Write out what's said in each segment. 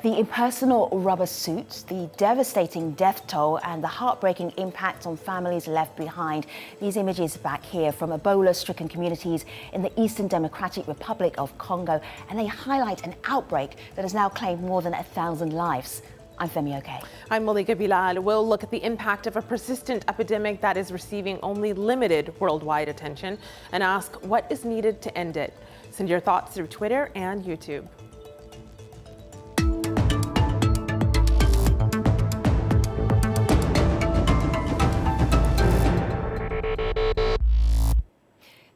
The impersonal rubber suits, the devastating death toll and the heartbreaking impact on families left behind. These images back here from Ebola-stricken communities in the Eastern Democratic Republic of Congo, and they highlight an outbreak that has now claimed more than 1,000 lives. I'm Femi Oke. I'm Malika Bilal. We'll look at the impact of a persistent epidemic that is receiving only limited worldwide attention and ask what is needed to end it. Send your thoughts through Twitter and YouTube.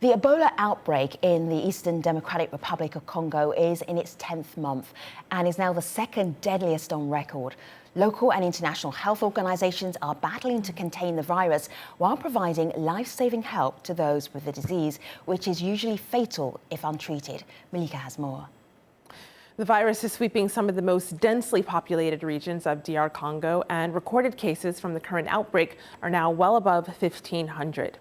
The Ebola outbreak in the Eastern Democratic Republic of Congo is in its 10th month and is now the second deadliest on record. Local and international health organizations are battling to contain the virus while providing life-saving help to those with the disease, which is usually fatal if untreated. Malika has more. The virus is sweeping some of the most densely populated regions of DR Congo, and recorded cases from the current outbreak are now well above 1,500.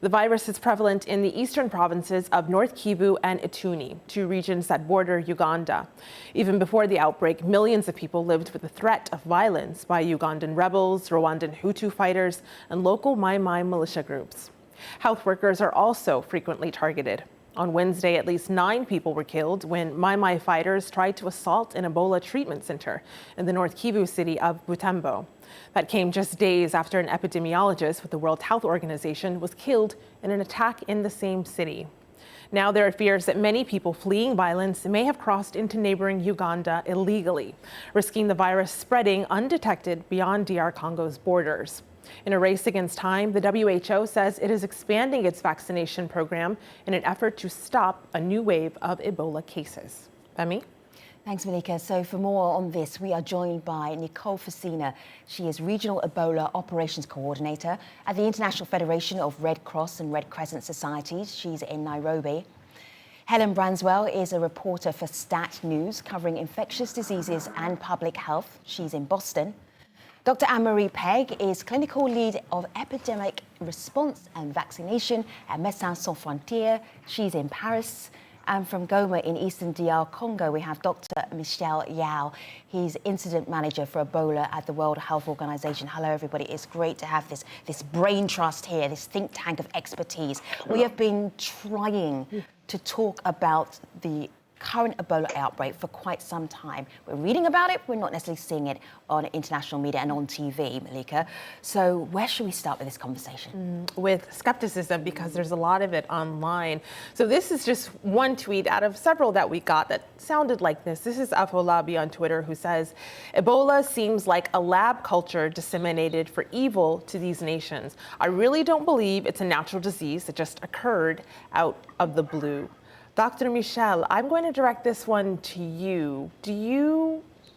The virus is prevalent in the eastern provinces of North Kivu and Ituri, two regions that border Uganda. Even before the outbreak, millions of people lived with the threat of violence by Ugandan rebels, Rwandan Hutu fighters, and local Mai Mai militia groups. Health workers are also frequently targeted. On Wednesday, at least 9 people were killed when Mai Mai fighters tried to assault an Ebola treatment center in the North Kivu city of Butembo. That came just days after an epidemiologist with the World Health Organization was killed in an attack in the same city. Now there are fears that many people fleeing violence may have crossed into neighboring Uganda illegally, risking the virus spreading undetected beyond DR Congo's borders. In a race against time, the WHO says it is expanding its vaccination program in an effort to stop a new wave of Ebola cases. Femi? Thanks, Malika. So for more on this, we are joined by Nicole Facina. She is Regional Ebola Operations Coordinator at the International Federation of Red Cross and Red Crescent Societies. She's in Nairobi. Helen Branswell is a reporter for Stat News covering infectious diseases and public health. She's in Boston. Dr. Anne-Marie Pegg is Clinical Lead of Epidemic Response and Vaccination at Médecins Sans Frontières. She's in Paris. And from Goma in Eastern DR Congo, we have Dr. Michel Yao. He's Incident Manager for Ebola at the World Health Organization. Hello, everybody. It's great to have this brain trust here, this think tank of expertise. We have been trying to talk about the current Ebola outbreak for quite some time. We're reading about it, we're not necessarily seeing it on international media and on TV, Malika. So where should we start with this conversation? With skepticism, because there's a lot of it online. So this is just one tweet out of several that we got that sounded like this. This is Afolabi on Twitter, who says, Ebola seems like a lab culture disseminated for evil to these nations. I really don't believe it's a natural disease that just occurred out of the blue. Dr. Michel, I'm going to direct this one to you.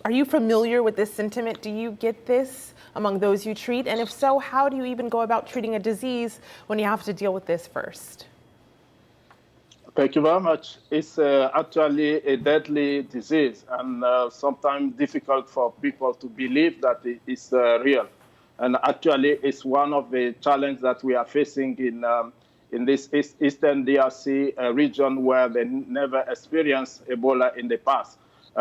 Are you familiar with this sentiment? Do you get this among those you treat? And if so, how do you even go about treating a disease when you have to deal with this first? Thank you very much. It's actually a deadly disease, and sometimes difficult for people to believe that it is real. And actually, it's one of the challenges that we are facing in this Eastern DRC region, where they never experienced Ebola in the past.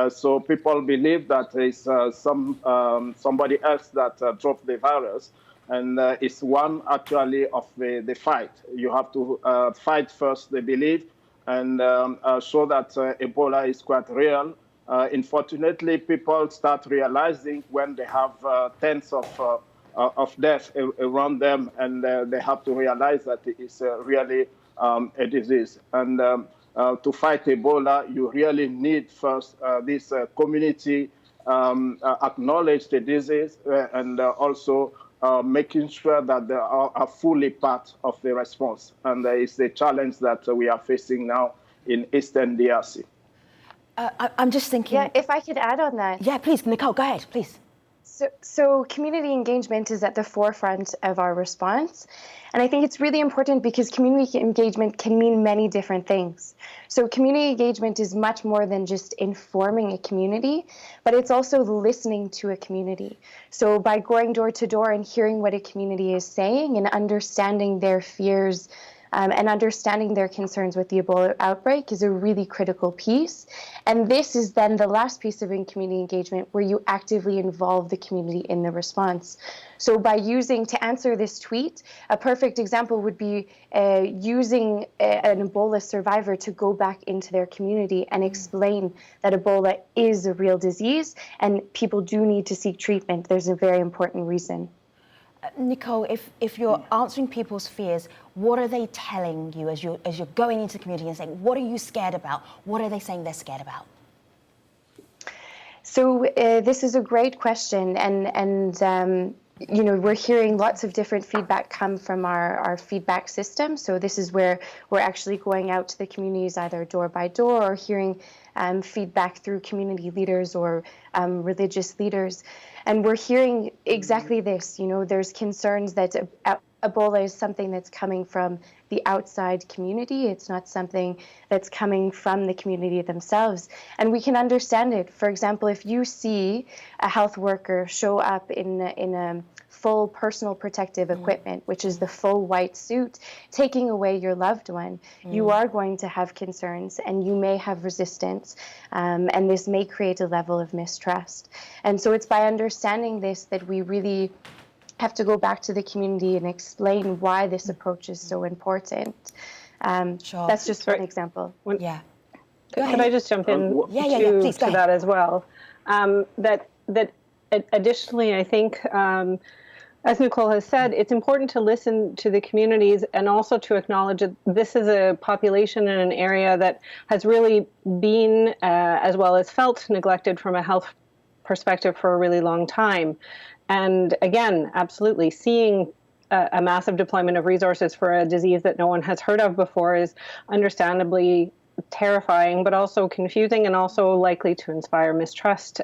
So people believe that it's somebody else that dropped the virus. And it's one actually of the fight. You have to fight first, they believe, and show that Ebola is quite real. Unfortunately, people start realizing when they have tens of deaths around them, and they have to realize that it's really a disease. And to fight Ebola, you really need first this community acknowledge the disease and also making sure that they are fully part of the response. And it's the challenge that we are facing now in Eastern DRC. I'm just thinking... Yeah, if I could add on that. Yeah, please, Nicole, go ahead, please. So community engagement is at the forefront of our response. And I think it's really important because community engagement can mean many different things. So community engagement is much more than just informing a community, but it's also listening to a community. So by going door to door and hearing what a community is saying and understanding their fears And understanding their concerns with the Ebola outbreak is a really critical piece. And this is then the last piece of community engagement where you actively involve the community in the response. So by to answer this tweet, a perfect example would be using an Ebola survivor to go back into their community and explain that Ebola is a real disease and people do need to seek treatment. There's a very important reason. Nicole, if you're answering people's fears, what are they telling you as you're going into the community and saying, what are you scared about? What are they saying they're scared about? So this is a great question, and you know, we're hearing lots of different feedback come from our feedback system. So this is where we're actually going out to the communities either door by door or hearing feedback through community leaders or religious leaders. And we're hearing exactly this, you know, there's concerns that Ebola is something that's coming from the outside community. It's not something that's coming from the community themselves. And we can understand it. For example, if you see a health worker show up in a full personal protective equipment, which is the full white suit, taking away your loved one, you are going to have concerns and you may have resistance, and this may create a level of mistrust. And so it's by understanding this that we really have to go back to the community and explain why this approach is so important. Sure. That's just one example. Yeah. Could I just jump in Please, to that as well? That additionally, I think, as Nicole has said, it's important to listen to the communities and also to acknowledge that this is a population in an area that has really been, as well as felt, neglected from a health perspective for a really long time. And again, absolutely, seeing a massive deployment of resources for a disease that no one has heard of before is understandably terrifying, but also confusing and also likely to inspire mistrust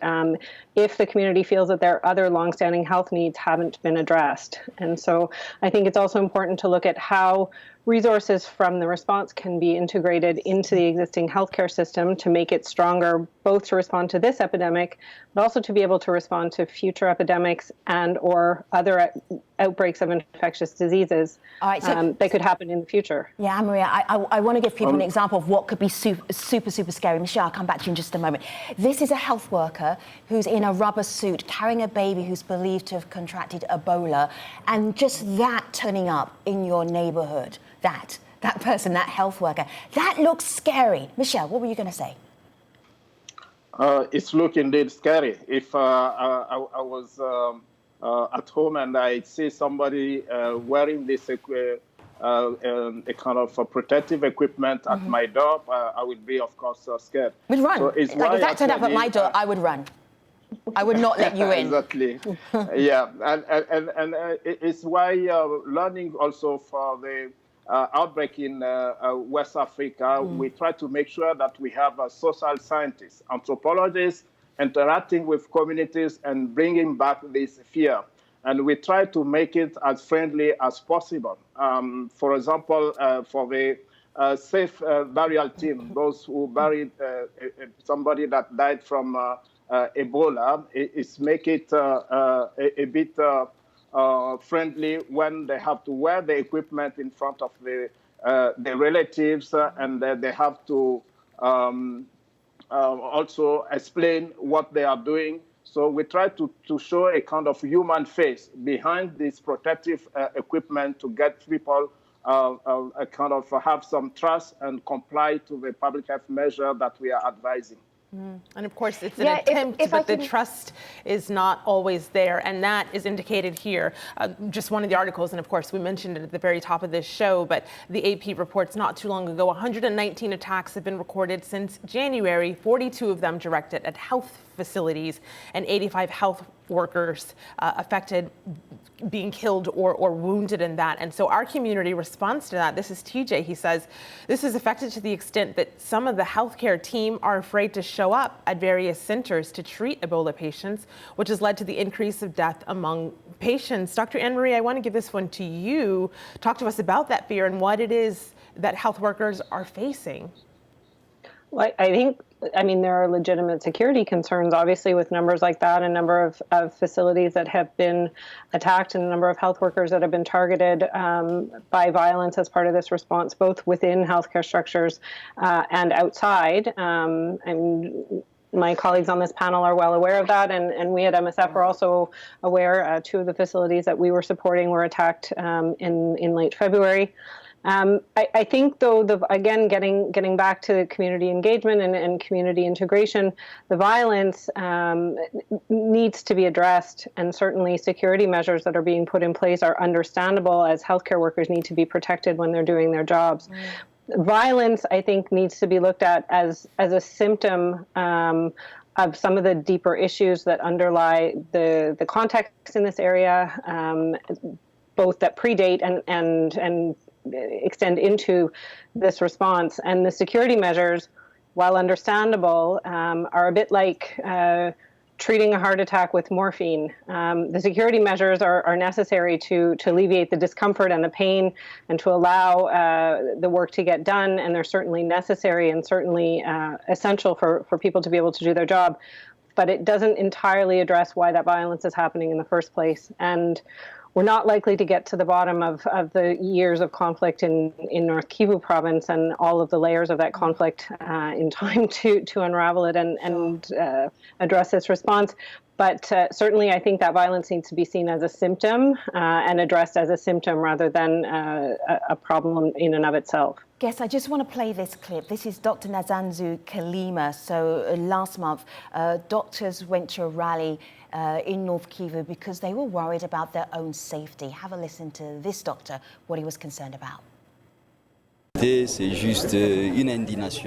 if the community feels that their other longstanding health needs haven't been addressed. And so I think it's also important to look at how resources from the response can be integrated into the existing healthcare system to make it stronger, both to respond to this epidemic, but also to be able to respond to future epidemics and or other outbreaks of infectious diseases that could happen in the future. Yeah, Maria, I want to give people an example of what could be super scary. Michelle, I'll come back to you in just a moment. This is a health worker who's in a rubber suit carrying a baby who's believed to have contracted Ebola, and just that turning up in your neighborhood, that person, that health worker, that looks scary. Michelle, what were you going to say? It's look indeed scary. If I was at home and I see somebody wearing this a kind of a protective equipment at my door, I would be, of course, scared. We'd run. So it's like if that turned up at my door, I would run. I would not let you in. Exactly. Yeah, and it's why learning also for the outbreak in West Africa, we try to make sure that we have social scientists, anthropologists interacting with communities and bringing back this fear. And we try to make it as friendly as possible. For example, for the safe burial team, those who buried somebody that died from Ebola, is make it a bit friendly when they have to wear the equipment in front of the relatives, and they have to also explain what they are doing. So we try to show a kind of human face behind this protective equipment to get people kind of have some trust and comply to the public health measure that we are advising. And of course, it's an attempt, but the trust is not always there. And that is indicated here. Just one of the articles, and of course, we mentioned it at the very top of this show, but the AP reports not too long ago, 119 attacks have been recorded since January, 42 of them directed at health facilities, and 85 health workers affected, being killed or wounded in that. And so our community responds to that. This is TJ. He says, this is affected to the extent that some of the healthcare team are afraid to show up at various centers to treat Ebola patients, which has led to the increase of death among patients. Dr. Anne-Marie, I want to give this one to you. Talk to us about that fear and what it is that health workers are facing. Well, I think I mean, there are legitimate security concerns, obviously, with numbers like that, a number of facilities that have been attacked, and a number of health workers that have been targeted by violence as part of this response, both within healthcare structures and outside. And my colleagues on this panel are well aware of that, and we at MSF are also aware. Two of the facilities that we were supporting were attacked in late February. I think, though, again, getting back to community engagement and community integration, the violence needs to be addressed, and certainly security measures that are being put in place are understandable, as healthcare workers need to be protected when they're doing their jobs. Violence, I think, needs to be looked at as a symptom of some of the deeper issues that underlie the context in this area, both that predate and extend into this response. And the security measures, while understandable, are a bit like treating a heart attack with morphine. The security measures are necessary to alleviate the discomfort and the pain, and to allow the work to get done, and they're certainly necessary and certainly essential for people to be able to do their job. But it doesn't entirely address why that violence is happening in the first place. And we're not likely to get to the bottom of the years of conflict in North Kivu province and all of the layers of that conflict in time to unravel it and address this response. But certainly I think that violence needs to be seen as a symptom and addressed as a symptom rather than a problem in and of itself. Yes, I just want to play this clip. This is Dr. Nazanzu Kalima. So last month, doctors went to a rally in North Kivu because they were worried about their own safety. Have a listen to this doctor, what he was concerned about. It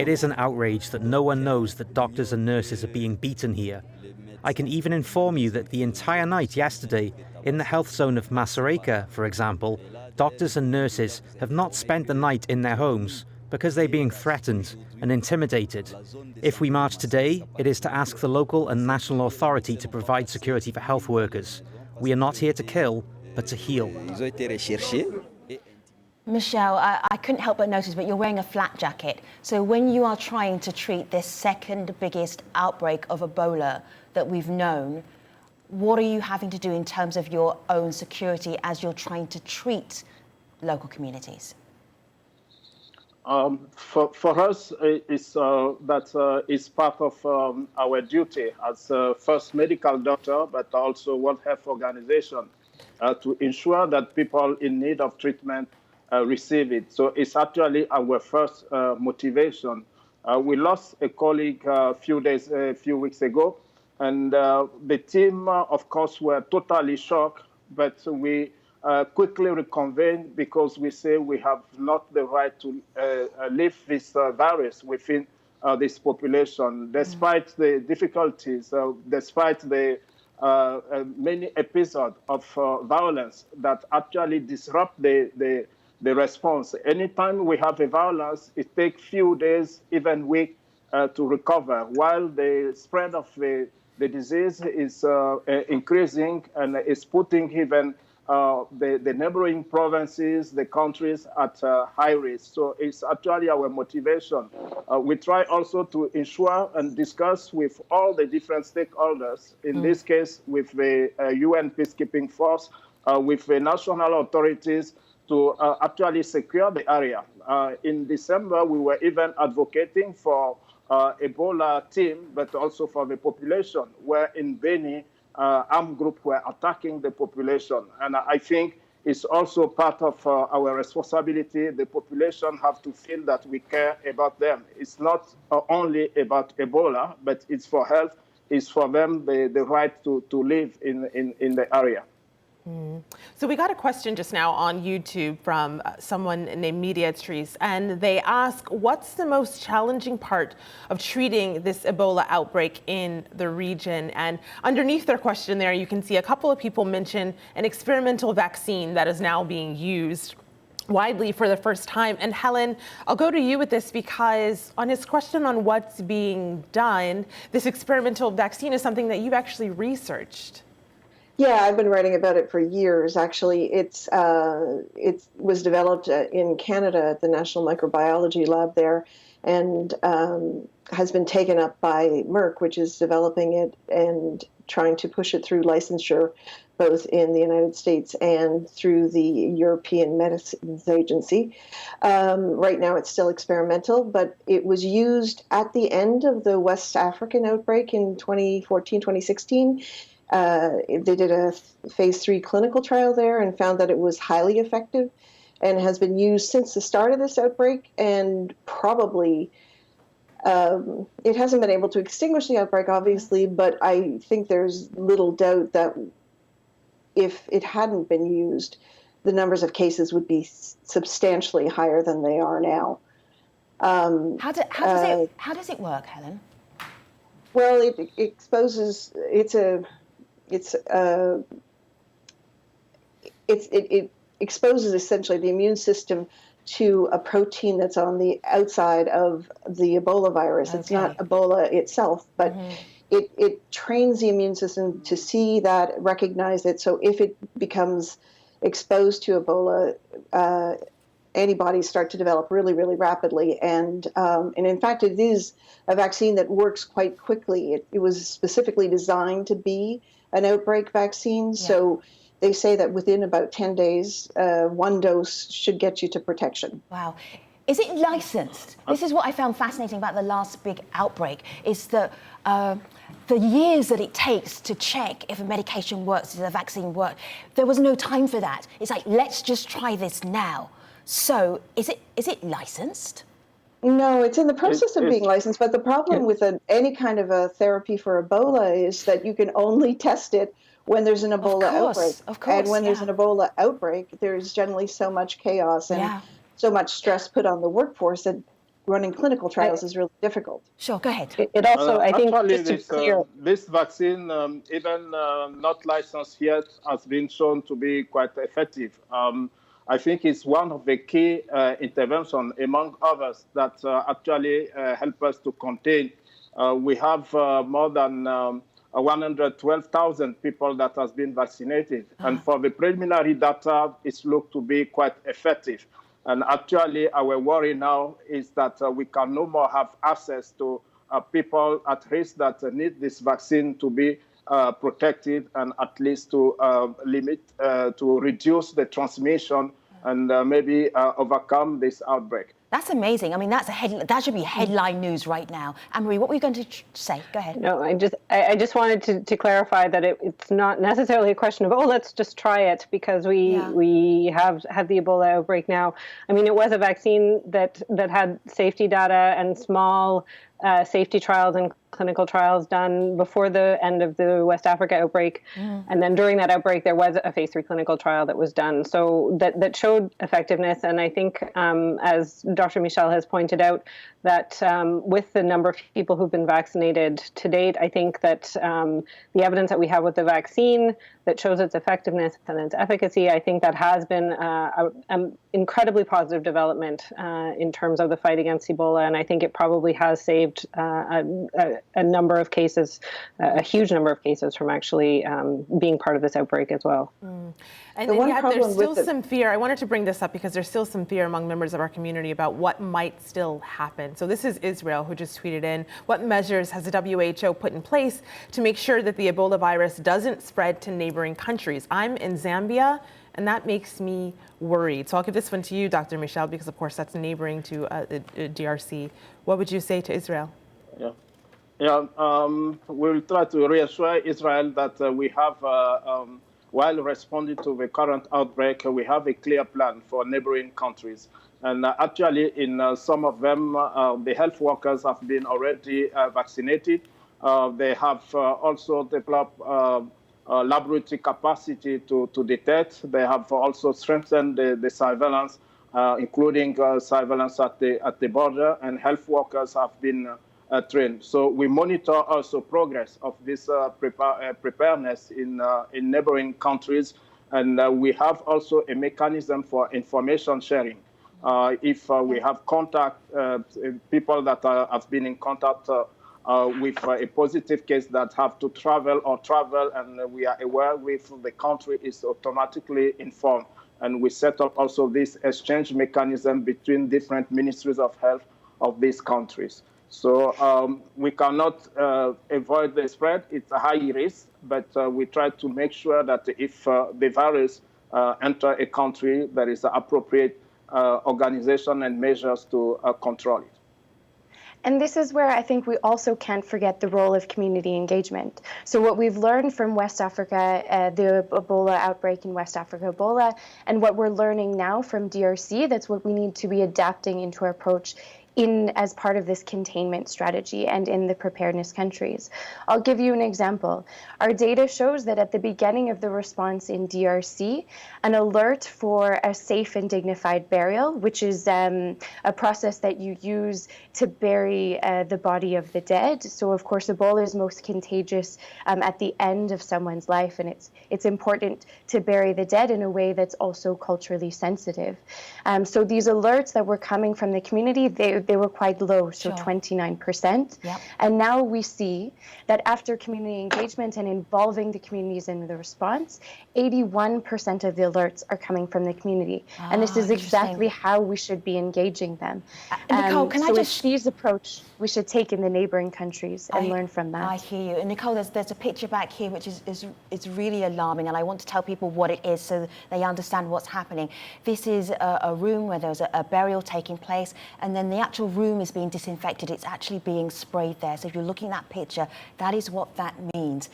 is an outrage that no one knows that doctors and nurses are being beaten here. I can even inform you that the entire night yesterday, in the health zone of Masareka, for example, doctors and nurses have not spent the night in their homes because they're being threatened and intimidated. If we march today, it is to ask the local and national authority to provide security for health workers. We are not here to kill, but to heal. Michelle, I couldn't help but notice, but you're wearing a flat jacket. So when you are trying to treat this second biggest outbreak of Ebola that we've known, what are you having to do in terms of your own security as you're trying to treat local communities? For us, it's part of our duty as first medical doctor, but also World Health Organization, to ensure that people in need of treatment receive it. So it's actually our first motivation. We lost a colleague a few weeks ago, and the team, of course, were totally shocked, but we quickly reconvened because we say we have not the right to leave this virus within this population, despite the difficulties, despite the many episodes of violence that actually disrupt the response. Anytime we have a violence, it takes few days, even weeks, to recover, while the spread of the disease is increasing and is putting even the neighboring provinces, the countries at high risk. So it's actually our motivation. We try also to ensure and discuss with all the different stakeholders, in this case with the UN peacekeeping force, with the national authorities, to actually secure the area. In December, we were even advocating for Ebola team, but also for the population, where in Beni, armed groups were attacking the population. And I think it's also part of our responsibility. The population have to feel that we care about them. It's not only about Ebola, but it's for health. It's for them the right to live in the area. So we got a question just now on YouTube from someone named Mediatrice, and they ask, what's the most challenging part of treating this Ebola outbreak in the region? And underneath their question there, you can see a couple of people mention an experimental vaccine that is now being used widely for the first time. And Helen, I'll go to you with this, because on his question on what's being done, this experimental vaccine is something that you've actually researched. Yeah, I've been writing about it for years. Actually, it was developed in Canada at the National Microbiology Lab there, and has been taken up by Merck, which is developing it and trying to push it through licensure, both in the United States and through the European Medicines Agency. Right now, it's still experimental, but it was used at the end of the West African outbreak in 2014, 2016. They did a phase 3 clinical trial there and found that it was highly effective and has been used since the start of this outbreak, and probably it hasn't been able to extinguish the outbreak, obviously, but I think there's little doubt that if it hadn't been used, the numbers of cases would be substantially higher than they are now. How does it work, Helen? Well, it exposes it exposes essentially the immune system to a protein that's on the outside of the Ebola virus. Okay. It's not Ebola itself, but it trains the immune system to see that, recognize it. So if it becomes exposed to Ebola, antibodies start to develop really, really rapidly. And in fact, it is a vaccine that works quite quickly. It was specifically designed to be an outbreak vaccine. Yeah. So they say that within about 10 days, one dose should get you to protection. Wow. Is it licensed? This is what I found fascinating about the last big outbreak, is that the years that it takes to check if a medication works, if a vaccine works, there was no time for that. It's like, let's just try this now. So is it licensed? No, it's in the process of being licensed, but the problem with any kind of a therapy for Ebola is that you can only test it when there's an Ebola outbreak. Of course, and when there's an Ebola outbreak, there's generally so much chaos and so much stress put on the workforce that running clinical trials is really difficult. Sure, go ahead. It also, I think, just to clear, this vaccine, even not licensed yet, has been shown to be quite effective. I think it's one of the key interventions, among others, that actually help us to contain. We have more than 112,000 people that has been vaccinated. And for the preliminary data, it's looked to be quite effective. And actually, our worry now is that we can no more have access to people at risk that need this vaccine to be protected and at least to limit, to reduce the transmission and maybe overcome this outbreak. That's amazing. I mean, that should be headline news right now. Anne-Marie, what were you going to say? Go ahead. No, I just wanted to clarify that it's not necessarily a question of, let's just try it because we have the Ebola outbreak now. I mean, it was a vaccine that had safety data and small safety trials and clinical trials done before the end of the West Africa outbreak. And then during that outbreak, there was a phase 3 clinical trial that was done. So that showed effectiveness. And I think, as Dr. Michel has pointed out, that with the number of people who've been vaccinated to date, I think that the evidence that we have with the vaccine that shows its effectiveness and its efficacy, I think that has been an incredibly positive development in terms of the fight against Ebola. And I think it probably has saved a number of cases, a huge number of cases from actually being part of this outbreak as well. And yet there's still some fear. I wanted to bring this up because there's still some fear among members of our community about what might still happen. So this is Israel who just tweeted in, what measures has the WHO put in place to make sure that the Ebola virus doesn't spread to neighboring countries? I'm in Zambia, and that makes me worried. So I'll give this one to you, Dr. Michel, because of course that's neighboring to DRC. What would you say to Israel? We'll try to reassure Israel that we have, while responding to the current outbreak, we have a clear plan for neighboring countries. And actually, in some of them, the health workers have been already vaccinated. They have also developed laboratory capacity to detect. They have also strengthened the surveillance, including surveillance at the border, and health workers have been trained. So we monitor also progress of this preparedness in neighboring countries, and we have also a mechanism for information sharing. If we have contact, people that have been in contact with a positive case that have to travel, and we are aware with the country is automatically informed. And we set up also this exchange mechanism between different ministries of health of these countries. So we cannot avoid the spread. It's a high risk, but we try to make sure that if the virus enter a country, there is appropriate organization and measures to control it. And this is where I think we also can't forget the role of community engagement. So what we've learned from West Africa, the Ebola outbreak in West Africa, Ebola, and what we're learning now from DRC, that's what we need to be adapting into our approach as part of this containment strategy and in the preparedness countries. I'll give you an example. Our data shows that at the beginning of the response in DRC, an alert for a safe and dignified burial, which is a process that you use to bury the body of the dead. So of course, Ebola is most contagious at the end of someone's life, and it's important to bury the dead in a way that's also culturally sensitive. So these alerts that were coming from the community, they were quite low, so 29%. Yep. And now we see that after community engagement and involving the communities in the response, 81% of the alerts are coming from the community. And this is exactly how we should be engaging them. Nicole, can I just... This approach we should take in the neighboring countries and learn from that. I hear you. And Nicole, there's a picture back here which is really alarming, and I want to tell people what it is so they understand what's happening. This is a room where there's a burial taking place, and then the actual room is being disinfected. It's actually being sprayed there. So if you're looking at that picture, that is what that means.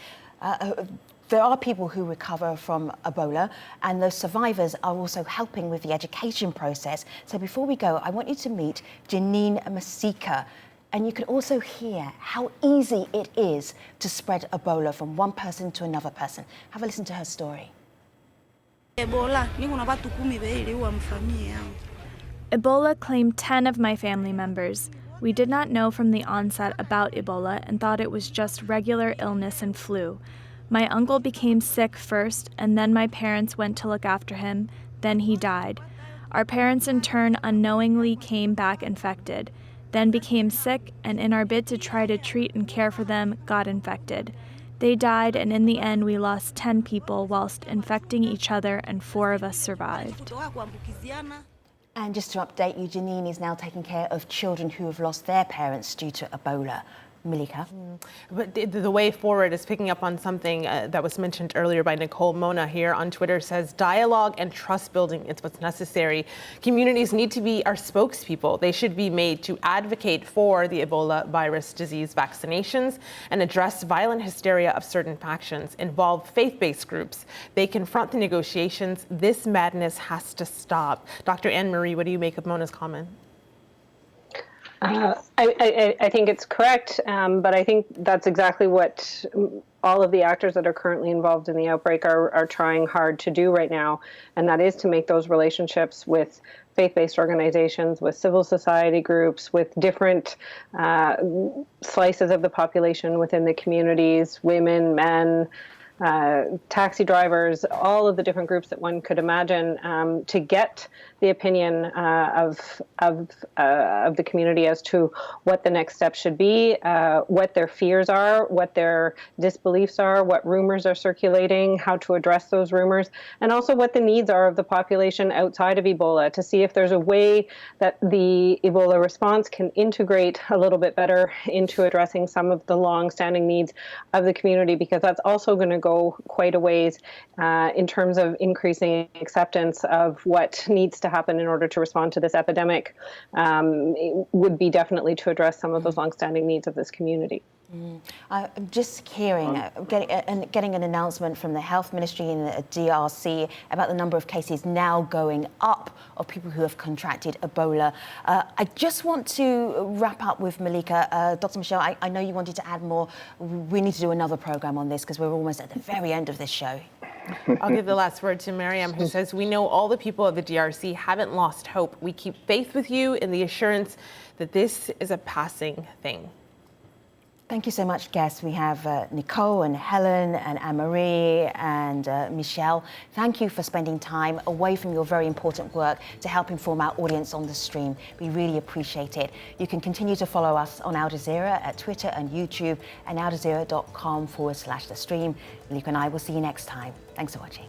There are people who recover from Ebola, and those survivors are also helping with the education process. So before we go, I want you to meet Janine Masika. And you can also hear how easy it is to spread Ebola from one person to another person. Have a listen to her story. Ebola claimed 10 of my family members. We did not know from the onset about Ebola and thought it was just regular illness and flu. My uncle became sick first, and then my parents went to look after him. Then he died. Our parents in turn unknowingly came back infected, then became sick, and in our bid to try to treat and care for them, got infected. They died, and in the end we lost 10 people whilst infecting each other, and 4 of us survived. And just to update you, Janine is now taking care of children who have lost their parents due to Ebola. Malika. But the way forward is picking up on something that was mentioned earlier by Nicole. Mona here on Twitter says dialogue and trust building is what's necessary. Communities need to be our spokespeople. They should be made to advocate for the Ebola virus disease vaccinations and address violent hysteria of certain factions, involve faith-based groups. They confront the negotiations. This madness has to stop. Dr. Anne-Marie, what do you make of Mona's comment? I think it's correct, but I think that's exactly what all of the actors that are currently involved in the outbreak are trying hard to do right now, and that is to make those relationships with faith-based organizations, with civil society groups, with different slices of the population within the communities, women, men, taxi drivers, all of the different groups that one could imagine, to get the opinion of the community as to what the next step should be, what their fears are, what their disbeliefs are, what rumors are circulating, how to address those rumors, and also what the needs are of the population outside of Ebola, to see if there's a way that the Ebola response can integrate a little bit better into addressing some of the long-standing needs of the community, because that's also going to go quite a ways in terms of increasing acceptance of what needs to happen in order to respond to this epidemic. It would be definitely to address some of those longstanding needs of this community. I'm just hearing, getting an announcement from the Health Ministry in the DRC about the number of cases now going up of people who have contracted Ebola. I just want to wrap up with Malika. Dr. Michelle, I know you wanted to add more. We need to do another program on this because we're almost at the very end of this show. I'll give the last word to Mariam, who says, we know all the people of the DRC haven't lost hope. We keep faith with you in the assurance that this is a passing thing. Thank you so much, guests. We have Nicole and Helen and Anne-Marie and Michelle. Thank you for spending time away from your very important work to help inform our audience on the stream. We really appreciate it. You can continue to follow us on Al Jazeera at Twitter and YouTube and aljazeera.com/the stream. Luke and I will see you next time. Thanks for watching.